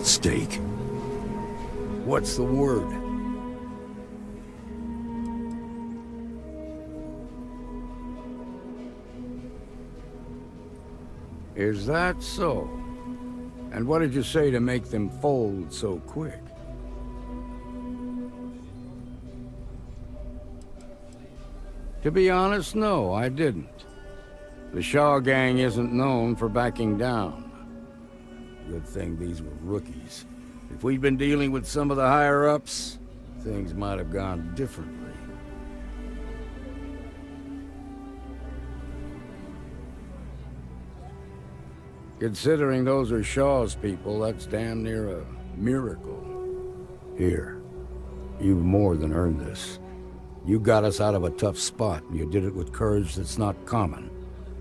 at stake. What's the word? Is that so? And what did you say to make them fold so quick? To be honest, no, I didn't. The Shaw gang isn't known for backing down. Good thing these were rookies. If we'd been dealing with some of the higher-ups, things might have gone differently. Considering those are Shaw's people, that's damn near a miracle. Here, you've more than earned this. You got us out of a tough spot, and you did it with courage that's not common.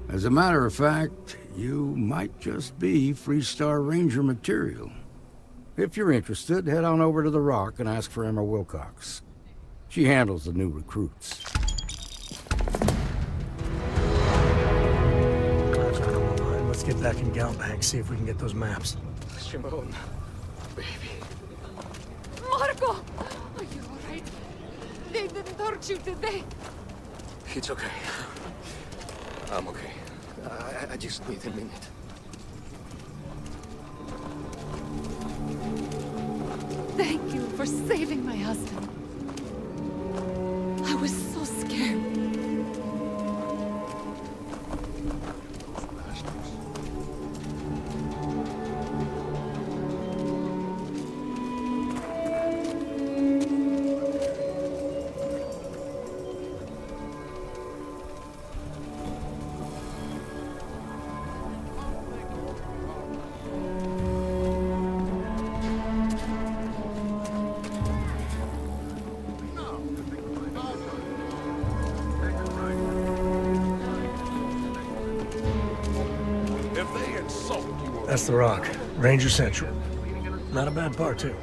As a matter of fact, you might just be Freestar Ranger material. If you're interested, head on over to the Rock and ask for Emma Wilcox. She handles the new recruits. Let's get back in Galbank, see if we can get those maps. Shimon, baby. Marco! Are you alright? They didn't hurt you, did they? It's okay. I'm okay. I just need a minute. Thank you for saving my husband. I was so scared. That's the Rock. Ranger Central. Not a bad part, too.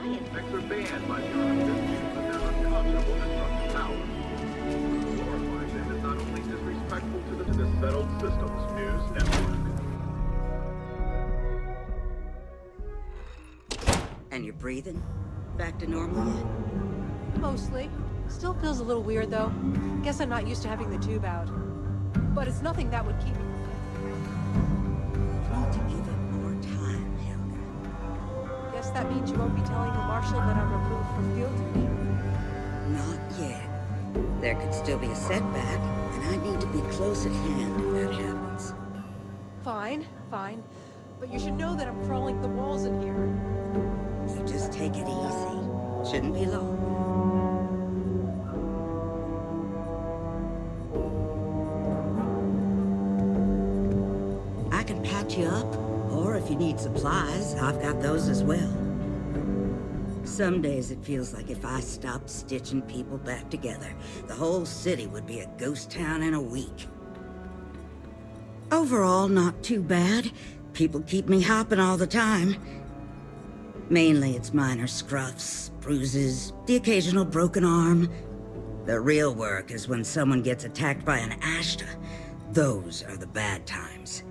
Effects are banned by the armed but their unconscionable destructive power. Glorifying them is not only disrespectful to the settled systems news network. And you're breathing? Back to normal yet? Mostly. Still feels a little weird, though. Guess I'm not used to having the tube out. But it's nothing that would keep me. Need to give it more time, Helga. Guess that means you won't be telling the Marshal that I'm removed from field duty? Not yet. There could still be a setback, and I need to be close at hand if that happens. Fine, fine. But you should know that I'm crawling the walls in here. You just take it easy. Shouldn't be long. I can patch you up, or if you need some supplies, I've got those as well. Some days it feels like if I stopped stitching people back together, the whole city would be a ghost town in a week. Overall, not too bad. People keep me hopping all the time. Mainly it's minor scruffs, bruises, the occasional broken arm. The real work is when someone gets attacked by an Ashta. Those are the bad times.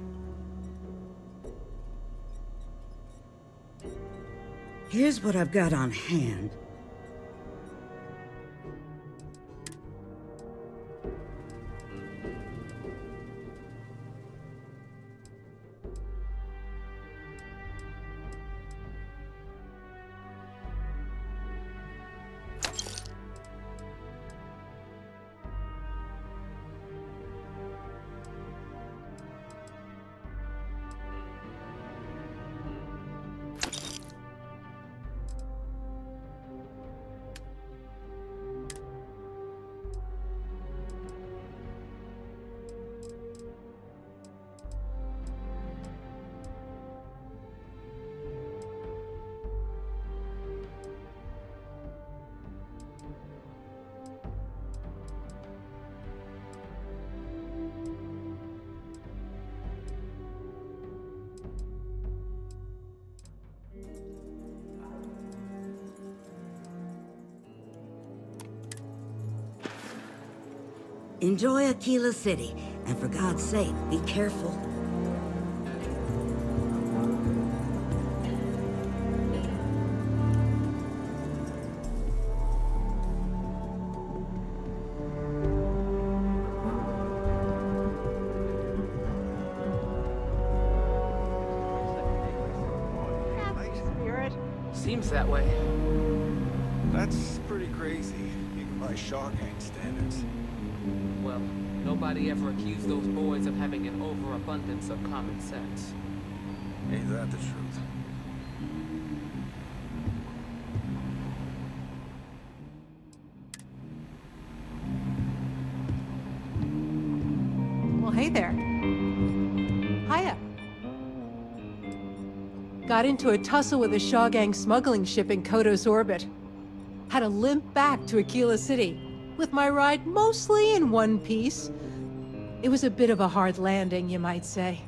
Here's what I've got on hand. Enjoy Aquila City, and for God's sake, be careful. Seems that way. That's pretty crazy, even by Shawgang standards. Well, nobody ever accused those boys of having an overabundance of common sense. Ain't that the truth? Well, hey there. Hiya. Got into a tussle with a Shawgang smuggling ship in Kodos orbit. Had to limp back to Aquila City, with my ride mostly in one piece. It was a bit of a hard landing, you might say.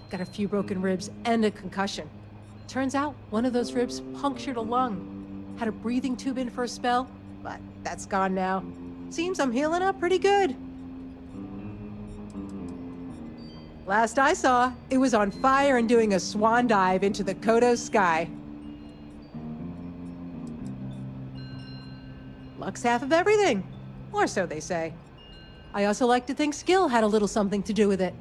Got a few broken ribs and a concussion. Turns out one of those ribs punctured a lung. Had a breathing tube in for a spell, but that's gone now. Seems I'm healing up pretty good. Last I saw, it was on fire and doing a swan dive into the Kodos sky. Luck's half of everything. Or so they say. I also like to think skill had a little something to do with it.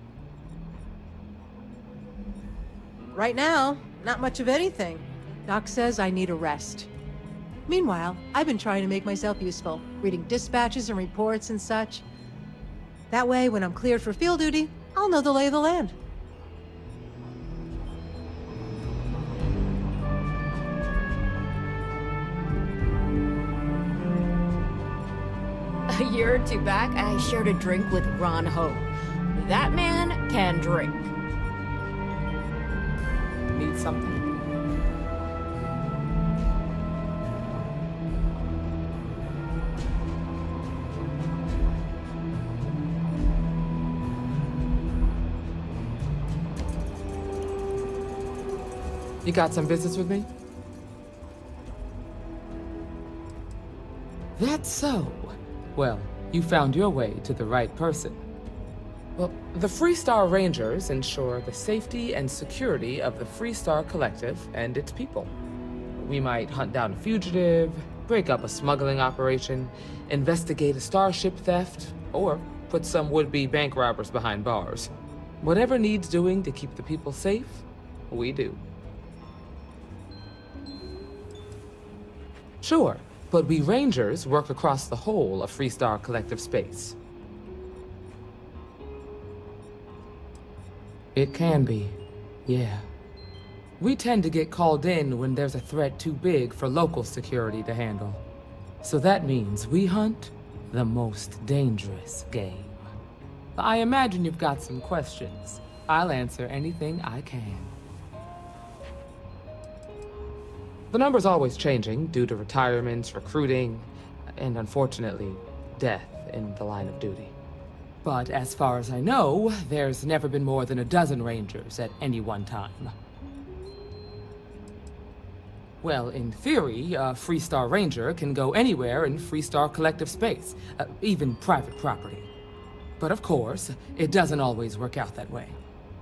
Right now, not much of anything. Doc says I need a rest. Meanwhile, I've been trying to make myself useful, reading dispatches and reports and such. That way, when I'm cleared for field duty, I'll know the lay of the land. A year or two back, I shared a drink with Ron Ho. That man can drink. Need something? You got some business with me? That's so. Well, you found your way to the right person. Well, the Freestar Rangers ensure the safety and security of the Freestar Collective and its people. We might hunt down a fugitive, break up a smuggling operation, investigate a starship theft, or put some would-be bank robbers behind bars. Whatever needs doing to keep the people safe, we do. Sure, but we Rangers work across the whole of Freestar Collective space. It can be, yeah. We tend to get called in when there's a threat too big for local security to handle. So that means we hunt the most dangerous game. I imagine you've got some questions. I'll answer anything I can. The number's always changing due to retirements, recruiting, and unfortunately, death in the line of duty. But as far as I know, there's never been more than a dozen Rangers at any one time. Well, in theory, a Freestar Ranger can go anywhere in Freestar Collective space, even private property. But of course, it doesn't always work out that way.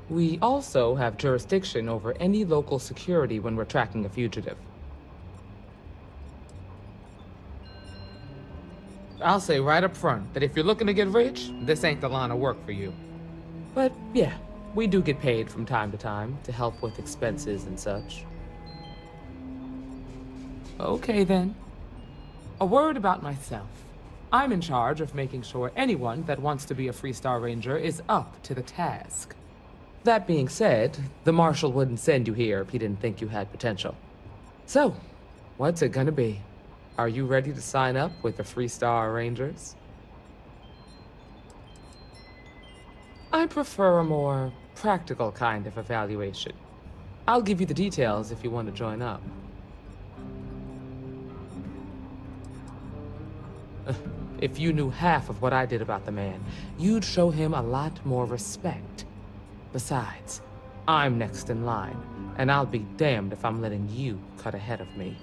We also have jurisdiction over any local security when we're tracking a fugitive. I'll say right up front that if you're looking to get rich, this ain't the line of work for you. But yeah, we do get paid from time to time to help with expenses and such. Okay then. A word about myself. I'm in charge of making sure anyone that wants to be a Freestar Ranger is up to the task. That being said, the Marshal wouldn't send you here if he didn't think you had potential. So, what's it gonna be? Are you ready to sign up with the Freestar Rangers? I prefer a more practical kind of evaluation. I'll give you the details if you want to join up. If you knew half of what I did about the man, you'd show him a lot more respect. Besides, I'm next in line, and I'll be damned if I'm letting you cut ahead of me.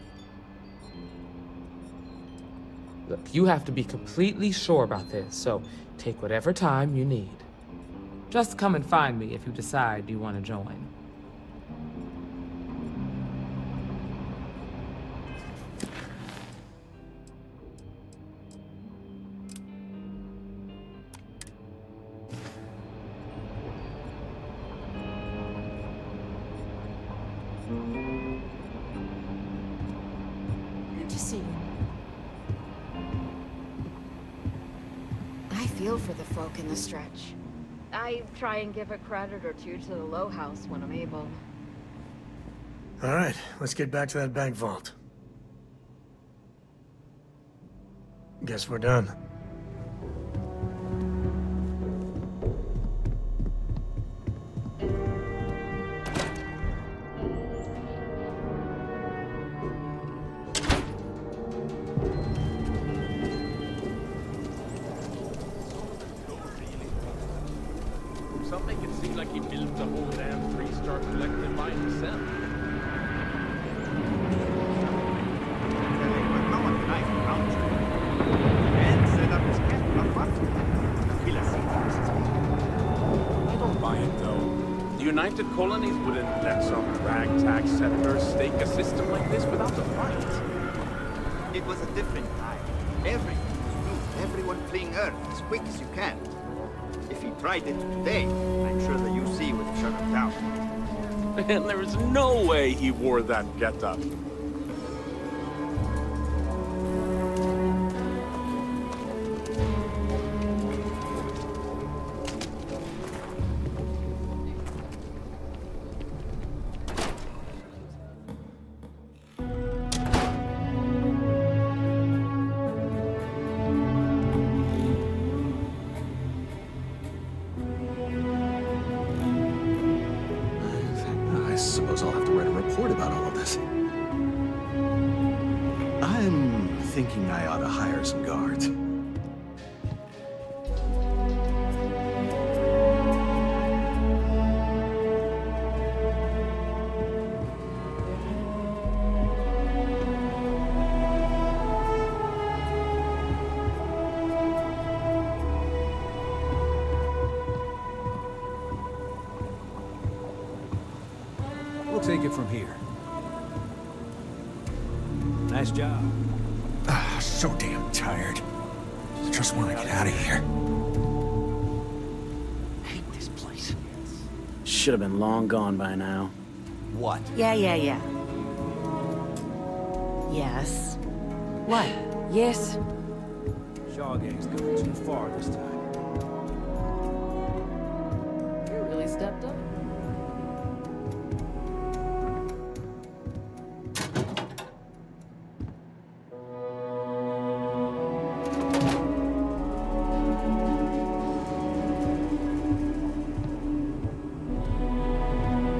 Look, you have to be completely sure about this, so take whatever time you need. Just come and find me if you decide you want to join. Good to see you. I feel for the folk in the stretch. I try and give a credit or two to the Low House when I'm able. All right, let's get back to that bank vault. Guess we're done. Some make it seem like he built the whole damn Freestar Collective by himself. No one nice around you. And set up his camp up front. I don't buy it, though. The United Colonies wouldn't let some ragtag settlers stake a system like this without a fight. It was a different time. Everyone fleeing Earth as quick as you can. If he tried it today, I'm sure the UC would shut him down. And there is no way he wore that getup. I suppose I'll have to write a report about all of this. I'm thinking I ought to hire some guards. We'll take it from here. Nice job. So damn tired. Just want to get out of here. Hate this place. Should have been long gone by now. What? Yeah. Yes. What? Yes. Shaw Gang's going too far this time. You really stepped up.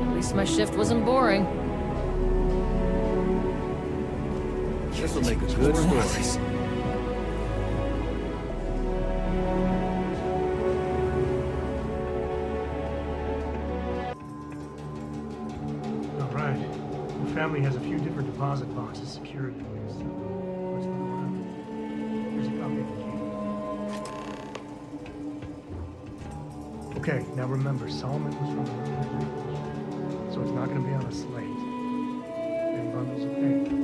At least my shift wasn't boring. This'll make a good story. Alright. The family has a few different deposit boxes secured against them. Let's look around. Here's a copy of the key. Okay, now remember, Solomon was from the Roman language, so it's not going to be on a slate. And bundles of paper.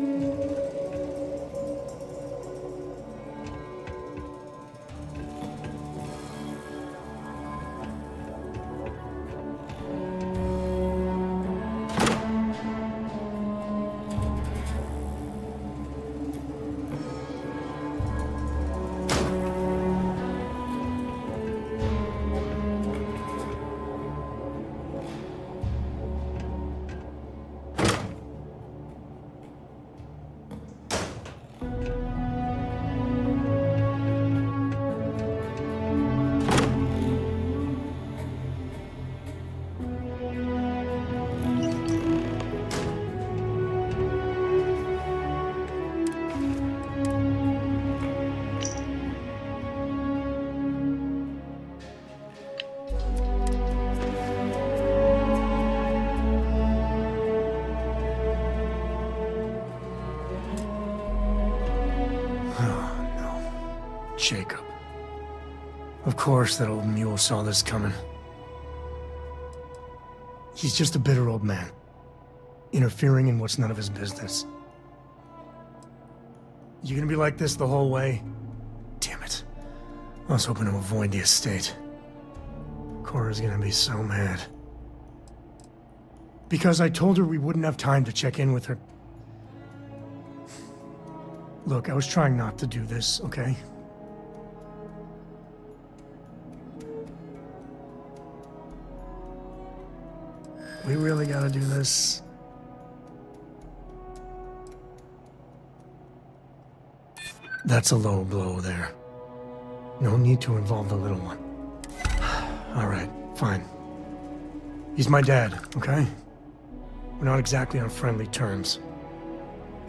Jacob. Of course that old mule saw this coming. He's just a bitter old man, interfering in what's none of his business. You gonna be like this the whole way? Damn it. I was hoping to avoid the estate. Cora's gonna be so mad. Because I told her we wouldn't have time to check in with her. Look, I was trying not to do this, okay? We really gotta do this. That's a low blow there. No need to involve the little one. All right, fine. He's my dad, okay? We're not exactly on friendly terms.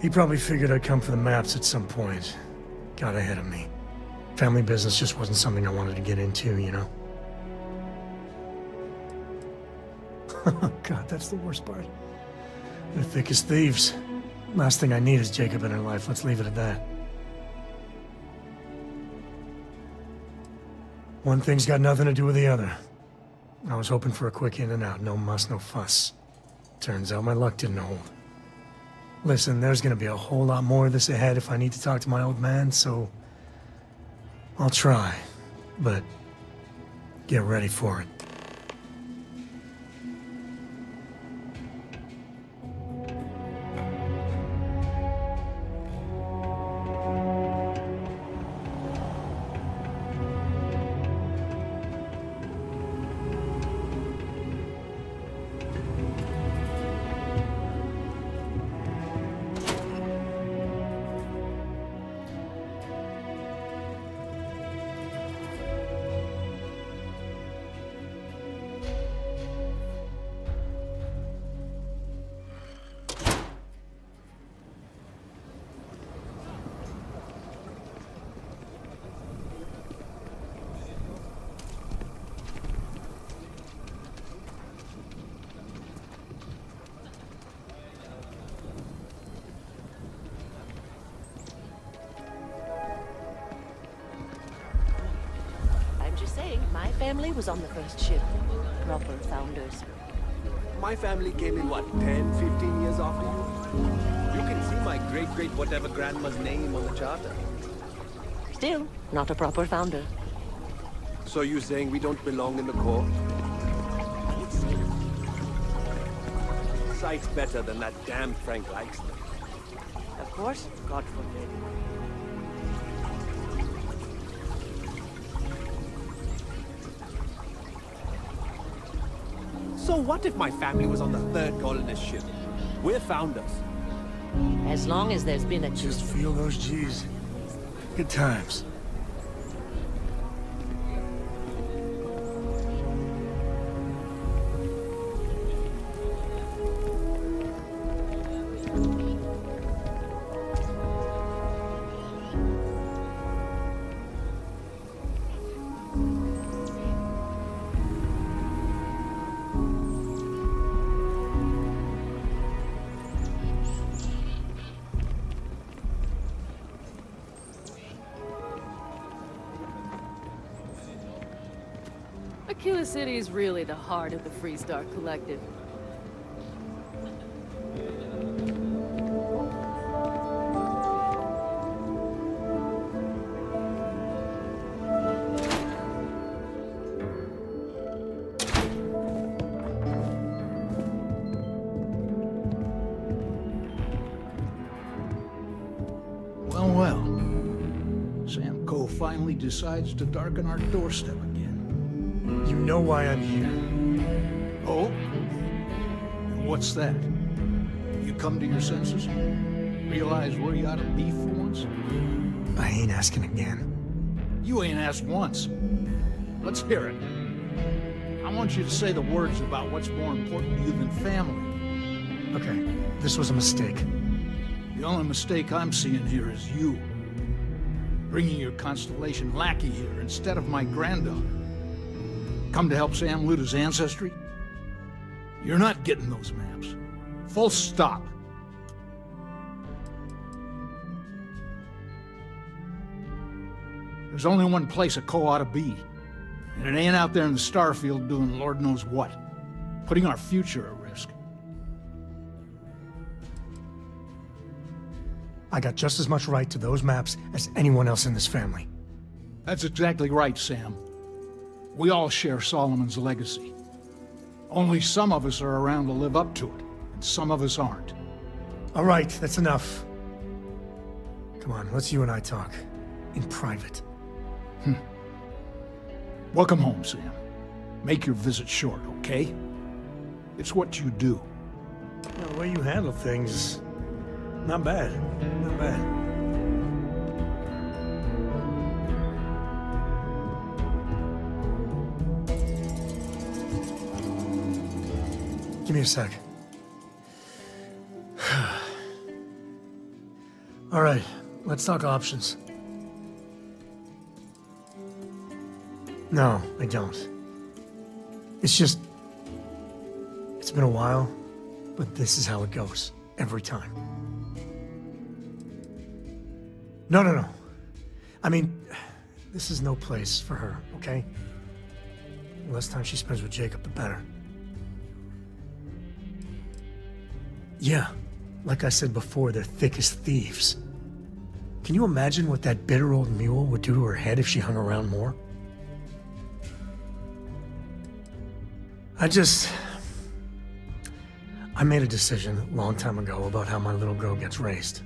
He probably figured I'd come for the maps at some point. Got ahead of me. Family business just wasn't something I wanted to get into, you know? God, that's the worst part. They're thick as thieves. Last thing I need is Jacob in her life. Let's leave it at that. One thing's got nothing to do with the other. I was hoping for a quick in and out. No muss, no fuss. Turns out my luck didn't hold. Listen, there's gonna be a whole lot more of this ahead if I need to talk to my old man, so... I'll try. But... get ready for it. My family was on the first ship. Proper founders. My family came in, what, 10, 15 years after you? You can see my great-great-whatever grandma's name on the charter. Still, not a proper founder. So you're saying we don't belong in the Corps? Sight's better than that damn Frank Leixner. Of course, God forbid. So what if my family was on the third colonist ship? We're founders. As long as there's been a... Just feel those G's. Good times. Aquila City is really the heart of the Freestar Collective. Finally decides to darken our doorstep again. You know why I'm here. Oh? And what's that? You come to your senses? Realize where you ought to be for once? I ain't asking again. You ain't asked once. Let's hear it. I want you to say the words about what's more important to you than family. Okay, this was a mistake. The only mistake I'm seeing here is you. Bringing your Constellation lackey here instead of my granddaughter. Come to help Sam loot his ancestry? You're not getting those maps. Full stop. There's only one place a Co ought to be. And it ain't out there in the Starfield doing Lord knows what. Putting our future at risk. I got just as much right to those maps as anyone else in this family. That's exactly right, Sam. We all share Solomon's legacy. Only some of us are around to live up to it, and some of us aren't. All right, that's enough. Come on, let's you and I talk. In private. Welcome home, Sam. Make your visit short, okay? It's what you do. Well, the way you handle things... Not bad. Not bad. Give me a sec. All right, let's talk options. No, I don't. It's just... It's been a while, but this is how it goes. Every time. No. I mean, this is no place for her, okay? The less time she spends with Jacob, the better. Yeah, like I said before, they're thick as thieves. Can you imagine what that bitter old mule would do to her head if she hung around more? I made a decision a long time ago about how my little girl gets raised.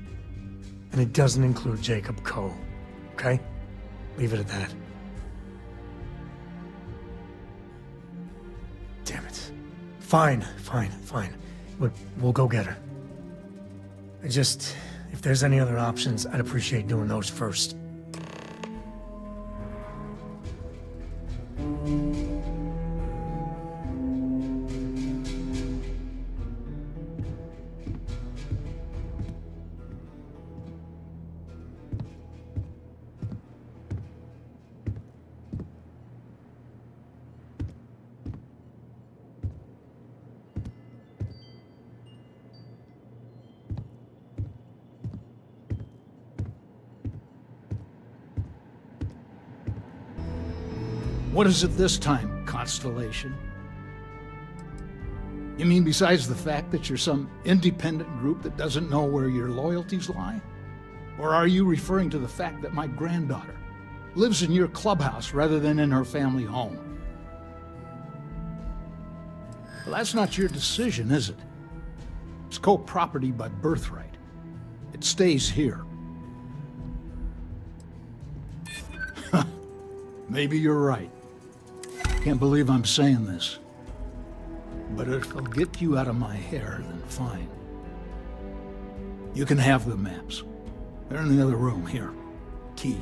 And it doesn't include Jacob Coe, okay? Leave it at that. Damn it. Fine. We'll go get her. If there's any other options, I'd appreciate doing those first. What is it this time, Constellation? You mean besides the fact that you're some independent group that doesn't know where your loyalties lie? Or are you referring to the fact that my granddaughter lives in your clubhouse rather than in her family home? Well, that's not your decision, is it? It's co-property by birthright. It stays here. Maybe you're right. Can't believe I'm saying this. But if it'll get you out of my hair, then fine. You can have the maps. They're in the other room, here. Key.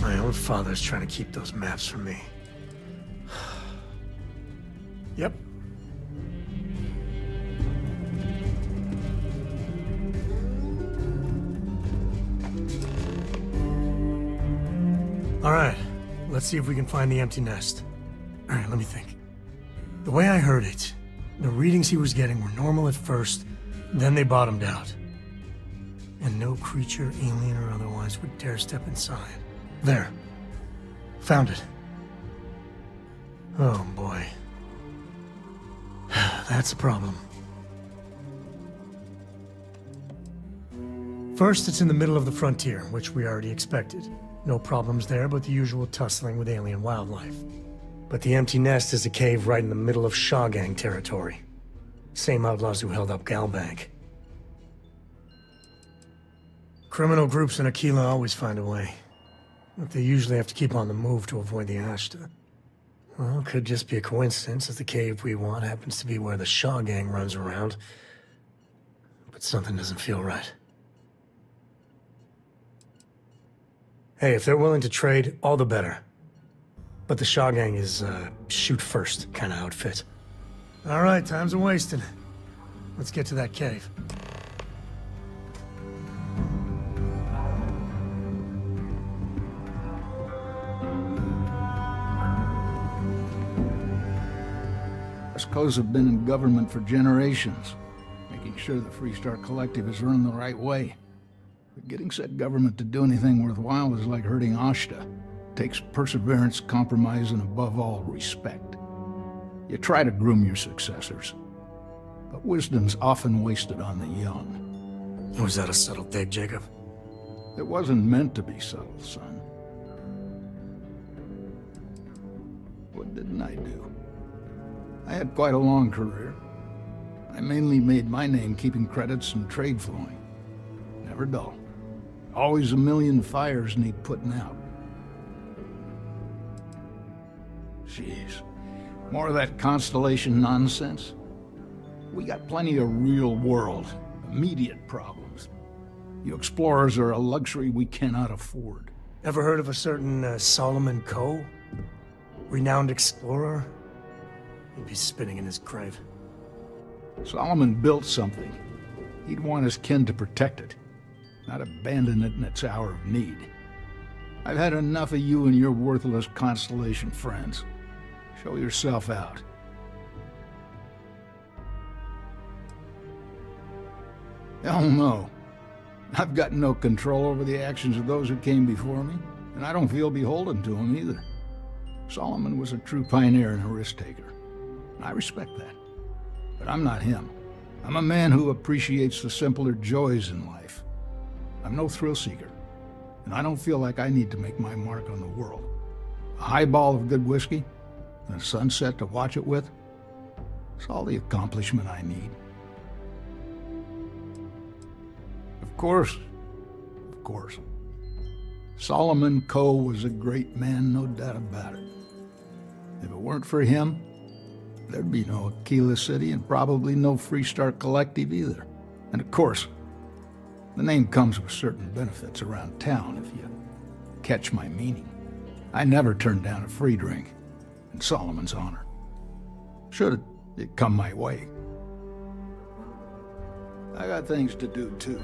My own father's trying to keep those maps from me. Yep. All right, let's see if we can find the empty nest. All right, let me think. The way I heard it, the readings he was getting were normal at first, then they bottomed out. And no creature, alien or otherwise, would dare step inside. There. Found it. Oh boy. That's a problem. First, it's in the middle of the frontier, which we already expected. No problems there, but the usual tussling with alien wildlife. But the empty nest is a cave right in the middle of Shawgang territory. Same outlaws who held up Galbank. Criminal groups in Aquila always find a way. But they usually have to keep on the move to avoid the Ashta. Well, it could just be a coincidence, as the cave we want happens to be where the Shawgang runs around. But something doesn't feel right. Hey, if they're willing to trade, all the better. But the Shawgang is, shoot first kind of outfit. All right, time's a-wasting. Let's get to that cave. Escos have been in government for generations, making sure the Freestar Collective is run the right way. But getting said government to do anything worthwhile is like herding Ashta. It takes perseverance, compromise, and above all, respect. You try to groom your successors, but wisdom's often wasted on the young. Was that a subtle dig, Jacob? It wasn't meant to be subtle, son. What didn't I do? I had quite a long career. I mainly made my name keeping credits and trade flowing. Never dull. Always a million fires need putting out. Jeez. More of that Constellation nonsense? We got plenty of real-world, immediate problems. You explorers are a luxury we cannot afford. Ever heard of a certain Solomon Coe? Renowned explorer? He'd be spinning in his grave. Solomon built something. He'd want his kin to protect it, not abandon it in its hour of need. I've had enough of you and your worthless Constellation friends. Show yourself out. Hell no. I've got no control over the actions of those who came before me, and I don't feel beholden to them either. Solomon was a true pioneer and a risk-taker. I respect that. But I'm not him. I'm a man who appreciates the simpler joys in life. I'm no thrill-seeker, and I don't feel like I need to make my mark on the world. A highball of good whiskey, and a sunset to watch it with, it's all the accomplishment I need. Of course. Solomon Coe was a great man, no doubt about it. If it weren't for him, there'd be no Aquila City and probably no Freestar Collective either. And of course, the name comes with certain benefits around town, if you catch my meaning. I never turned down a free drink, in Solomon's honor. Should it come my way. I got things to do, too.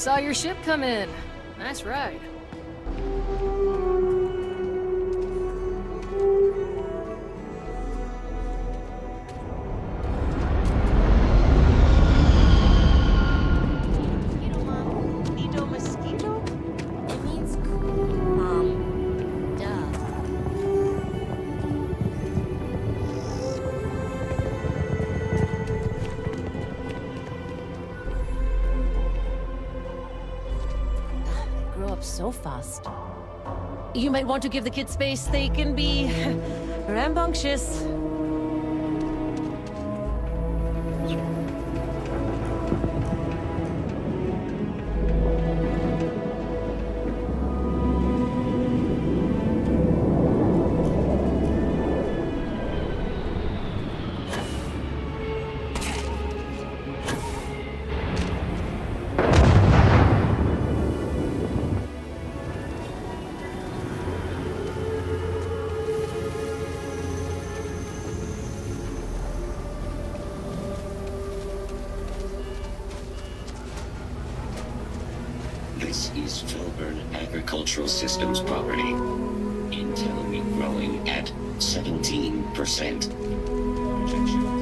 saw your ship come in. Nice ride. So fast. You might want to give the kids space. They can be rambunctious. This is Filburn Agricultural Systems property. Intel wheat growing at 17%. Projection.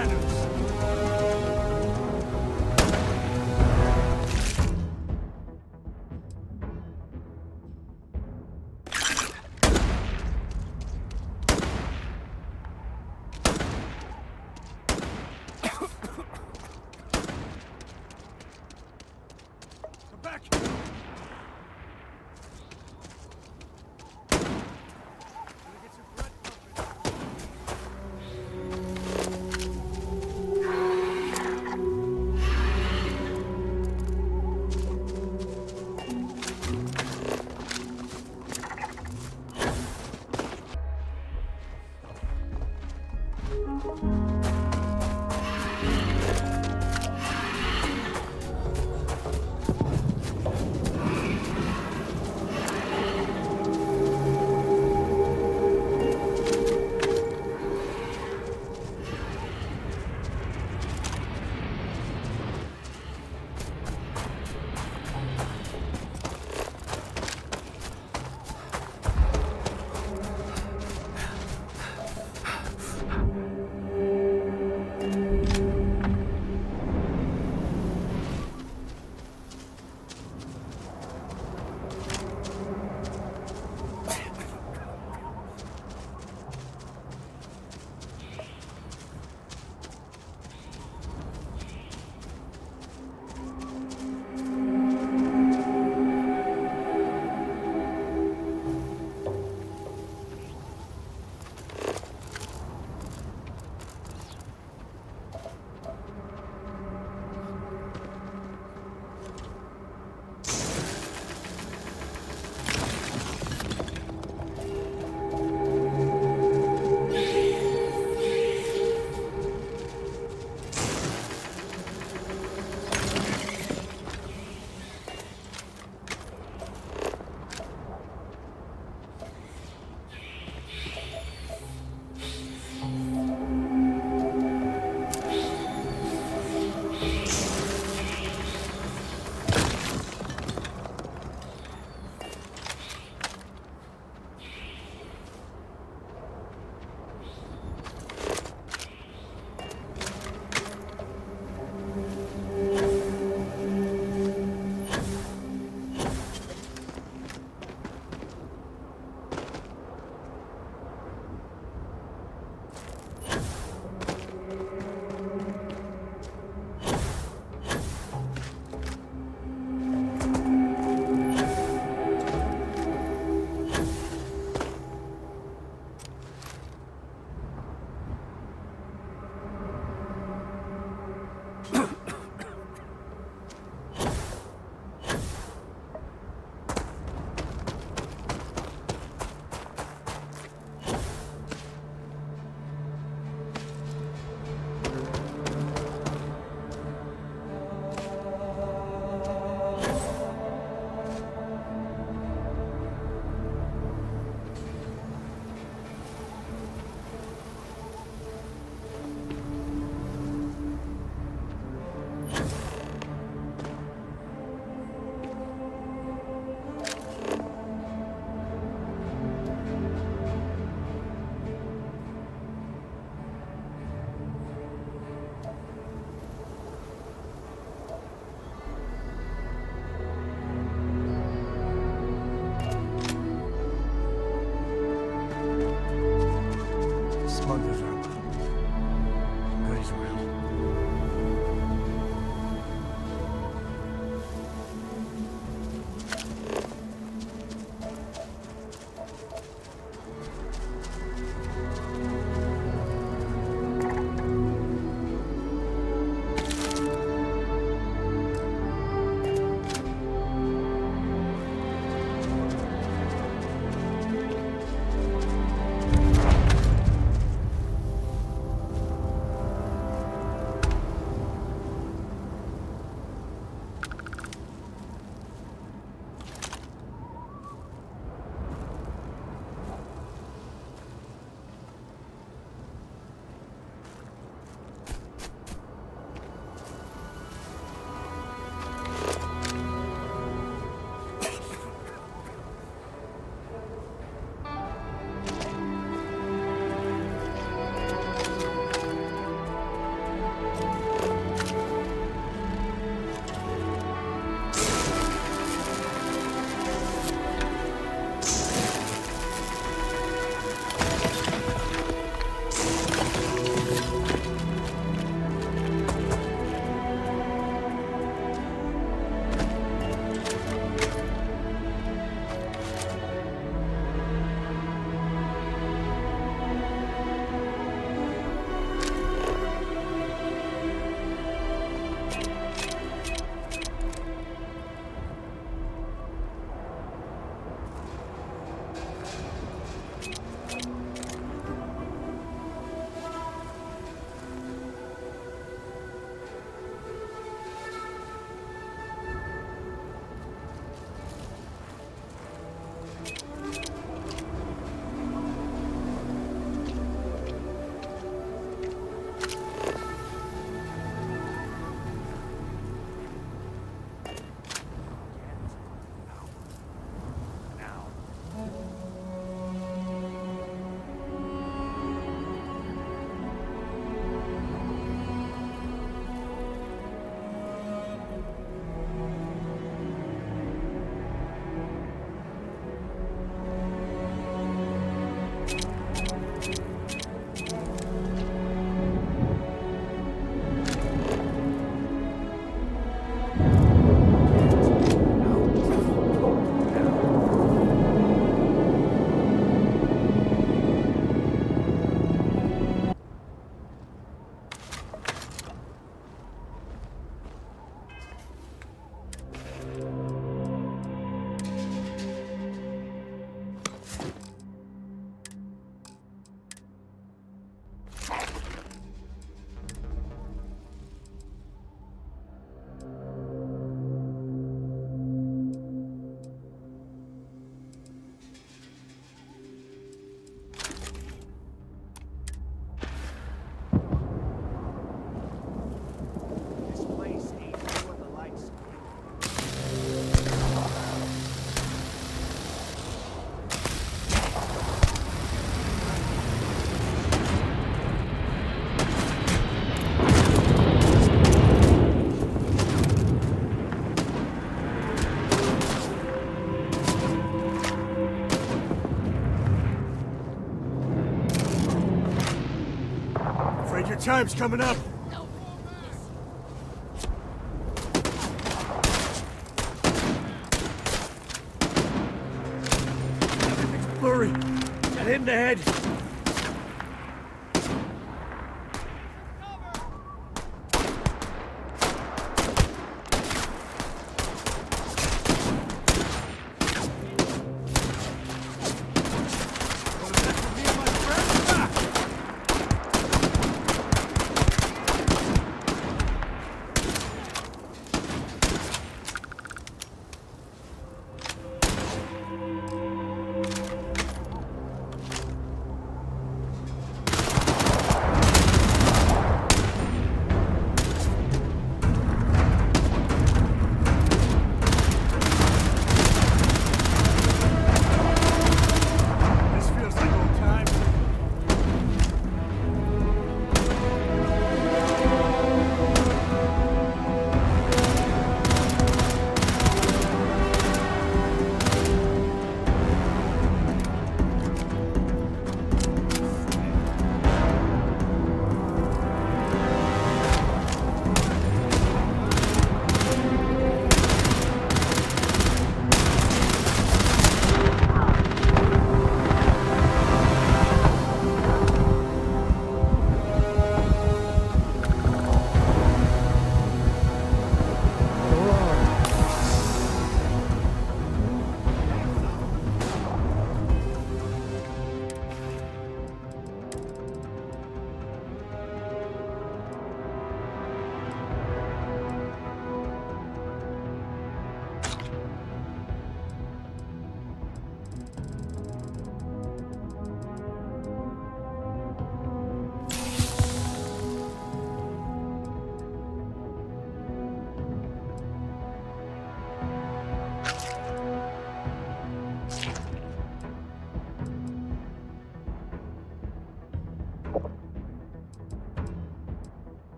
manners. time's coming up. Everything's blurry. Got hit in the head.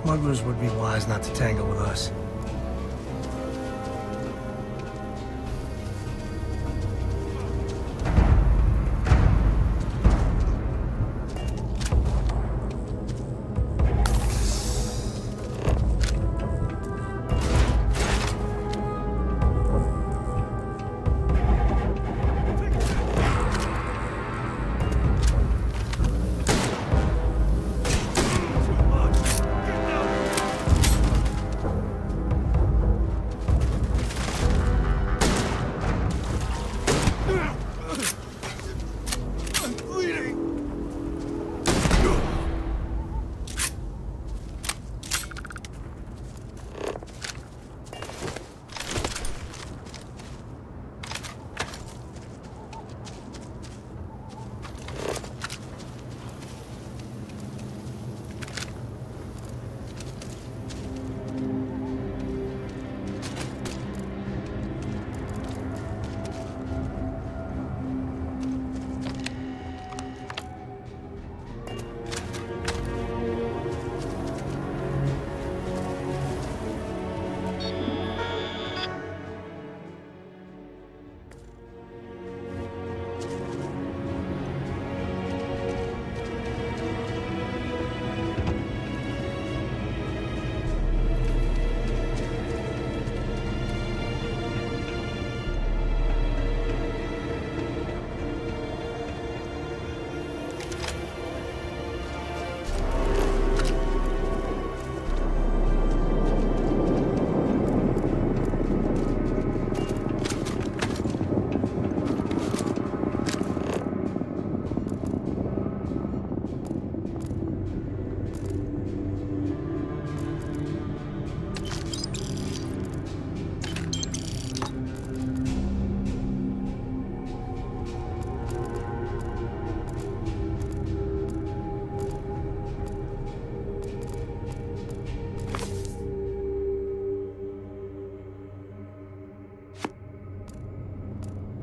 Smugglers would be wise not to tangle with us.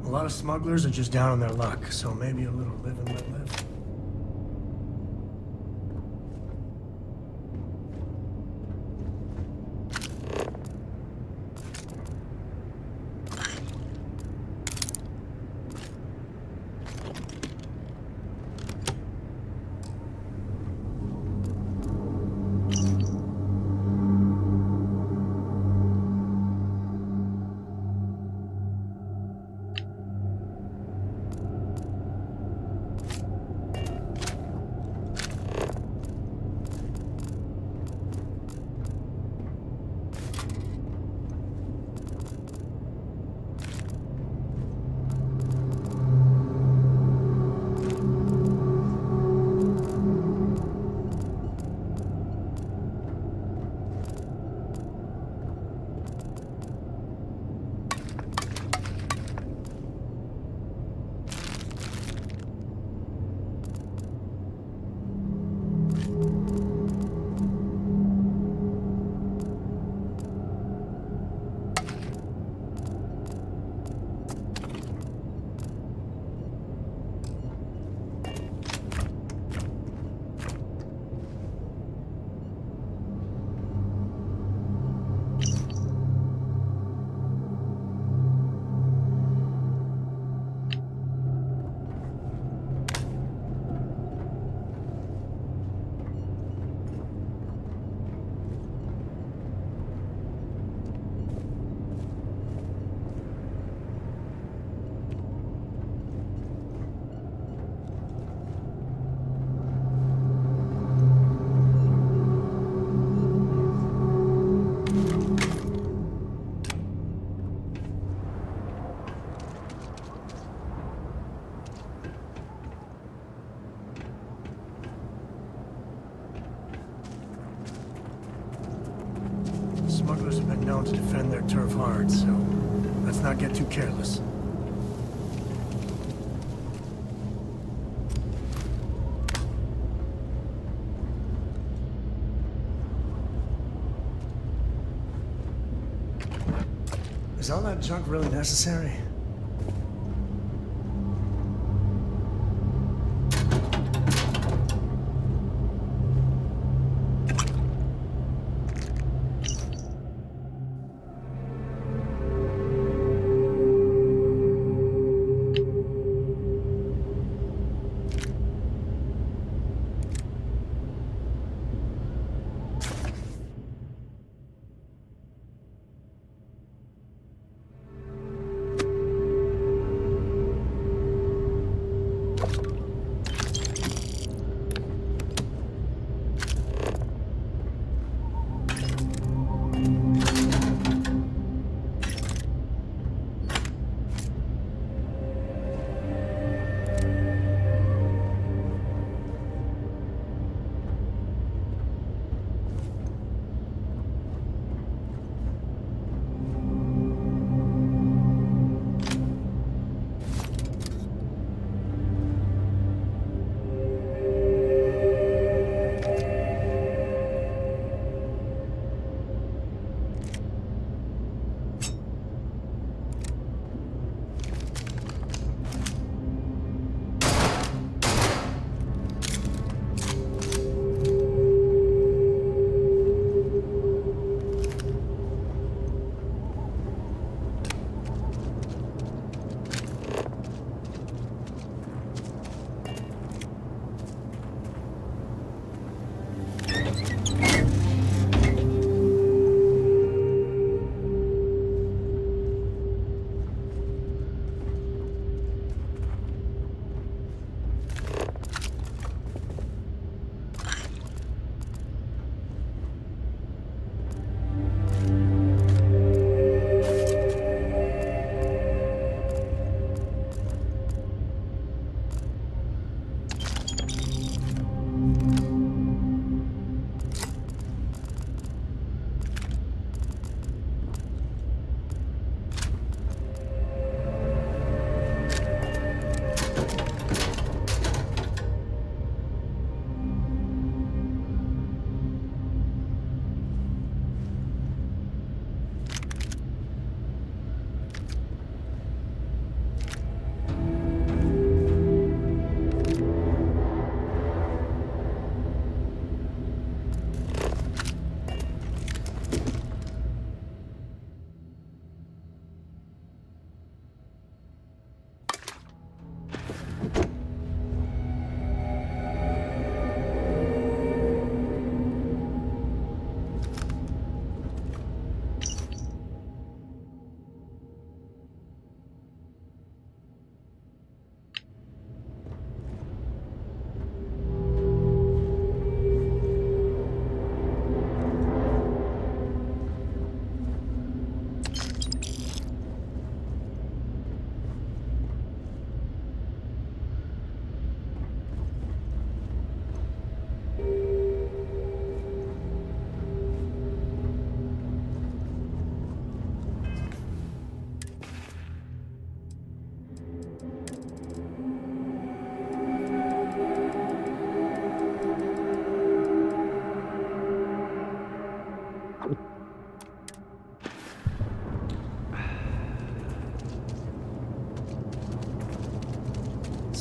A lot of smugglers are just down on their luck, so maybe a little live and let live. Smugglers have been known to defend their turf hard, so let's not get too careless. Is all that junk really necessary?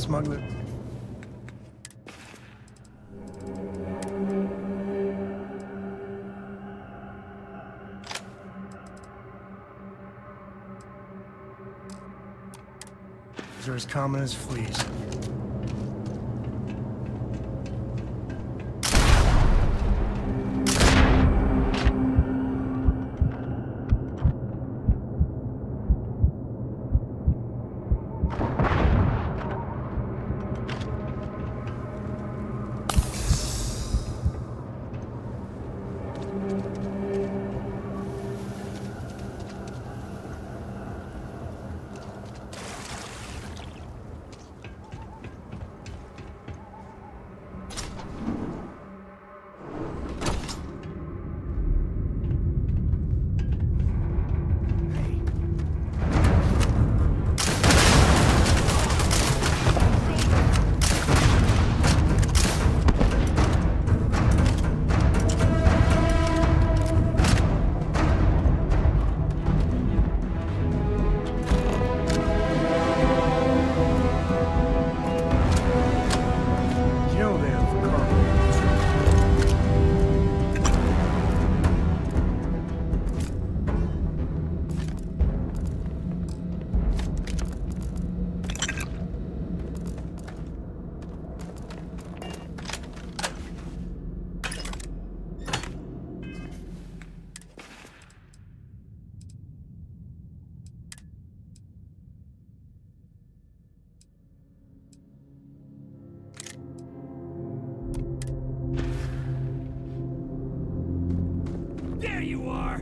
smuggler. These are as common as fleas. There you are!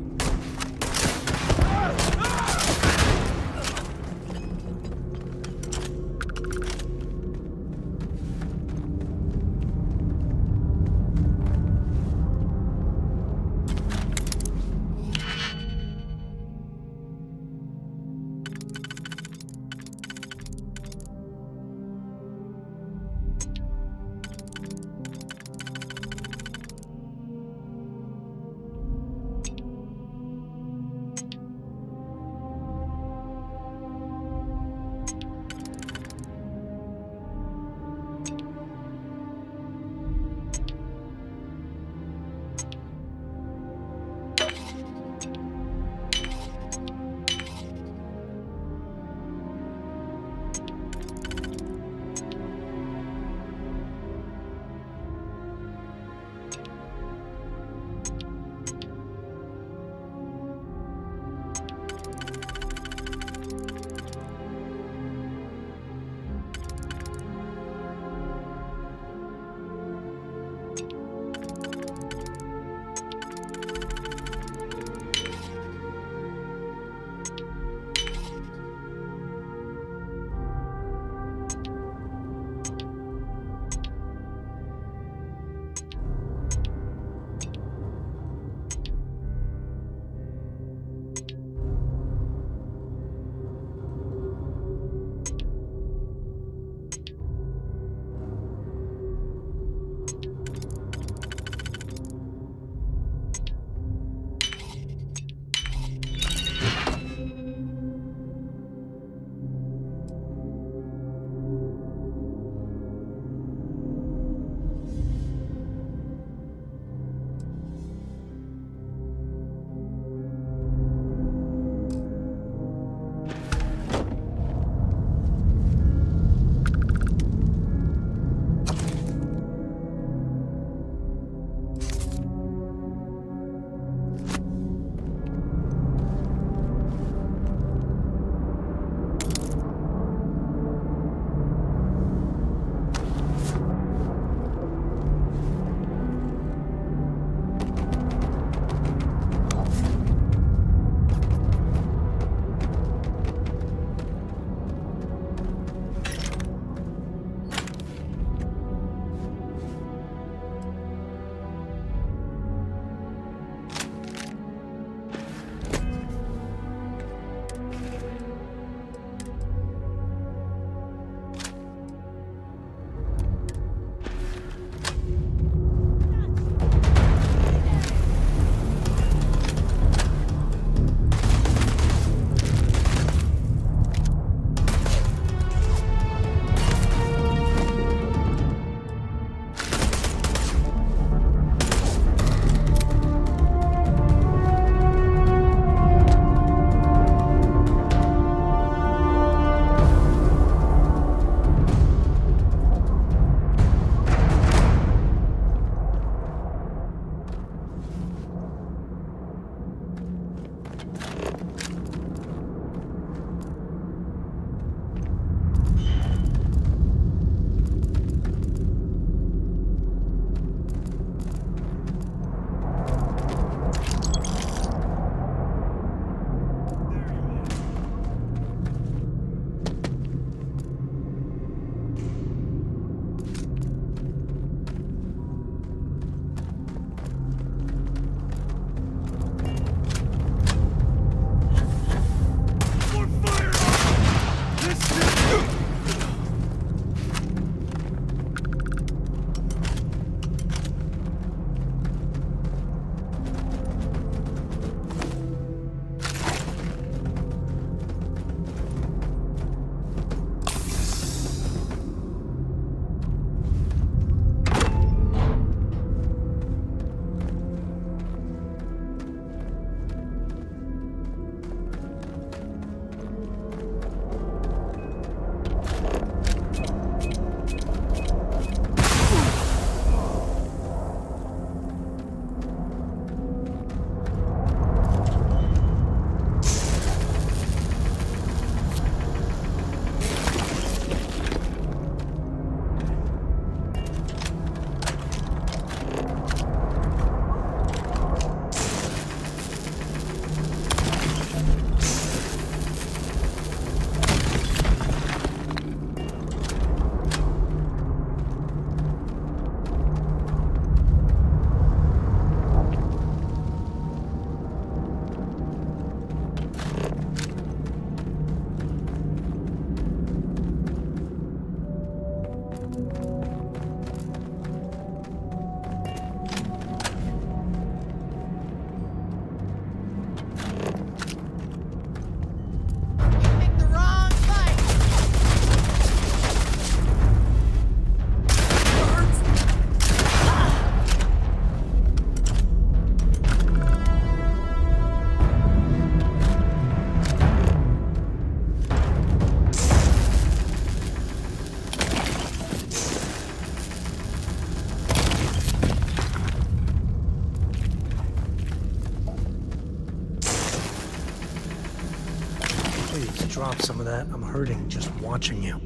drop some of that. I'm hurting just watching you.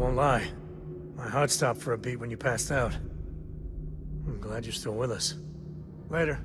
Won't lie. My heart stopped for a beat when you passed out. I'm glad you're still with us. Later.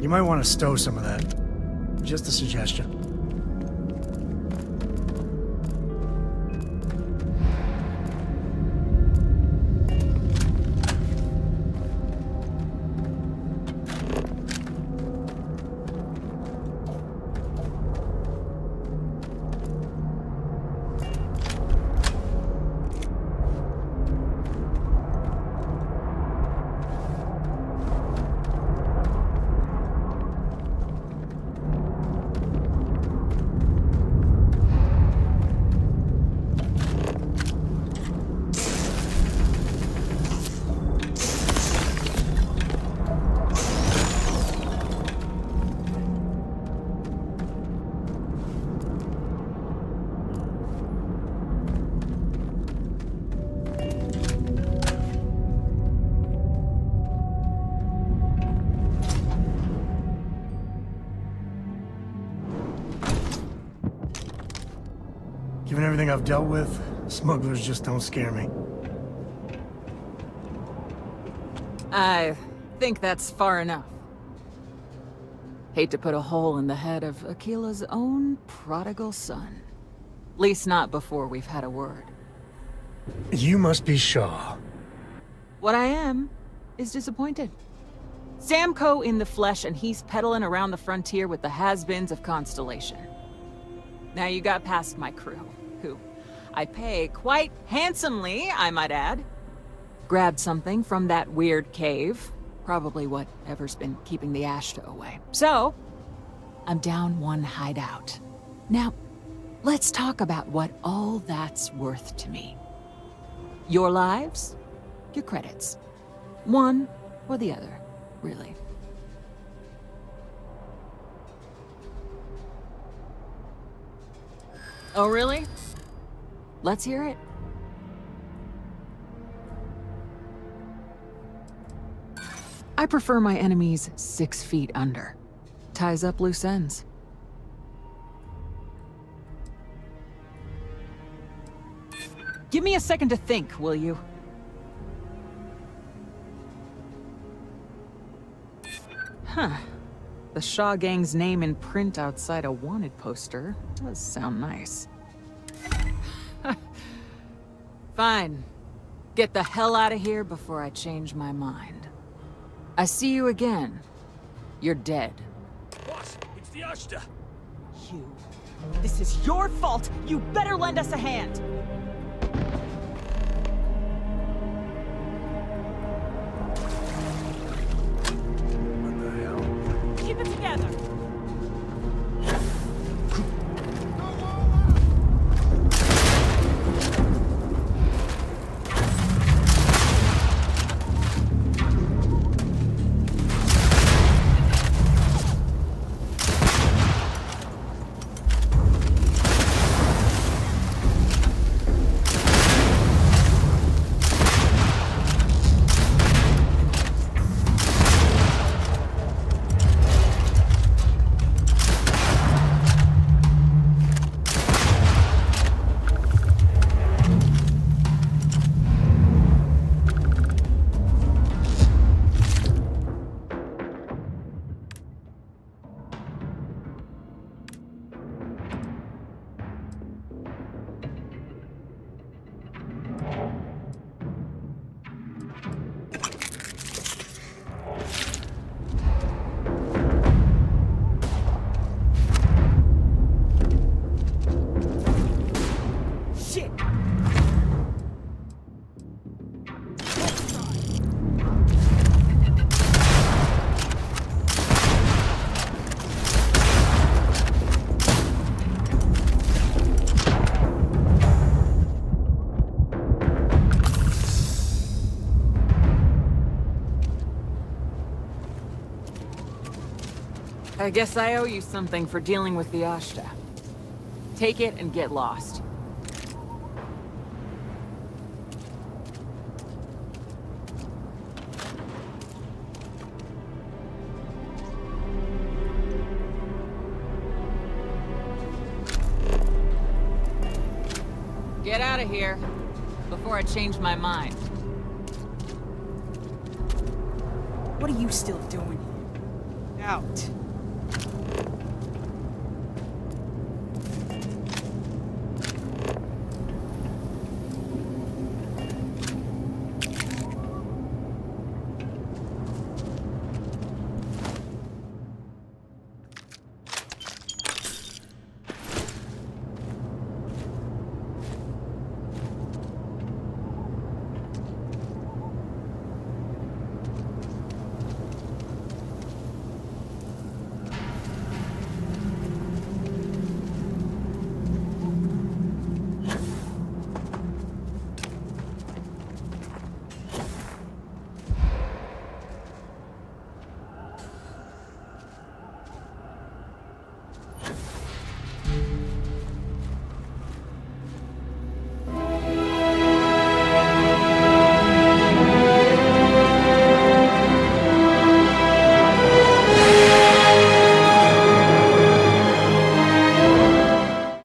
You might want to stow some of that. Just a suggestion. Given everything I've dealt with, smugglers just don't scare me. I think that's far enough. Hate to put a hole in the head of Akila's own prodigal son. At least not before we've had a word. You must be Shaw. What I am is disappointed. Samco in the flesh, and he's peddling around the frontier with the has-beens of Constellation. Now you got past my crew, who I pay quite handsomely, I might add. Grabbed something from that weird cave. Probably whatever's been keeping the Ashta away. So, I'm down one hideout. Now, let's talk about what all that's worth to me. Your lives, your credits. One or the other, really. Oh, really? Let's hear it. I prefer my enemies 6 feet under. Ties up loose ends. Give me a second to think, will you? Huh. The Shaw Gang's name in print outside a wanted poster does sound nice. Fine. Get the hell out of here before I change my mind. I see you again. You're dead. Boss, it's the Ashta. You. This is your fault. You better lend us a hand. What the hell? Keep it together. I guess I owe you something for dealing with the Ashta. Take it and get lost. Get out of here before I change my mind. What are you still doing here? out.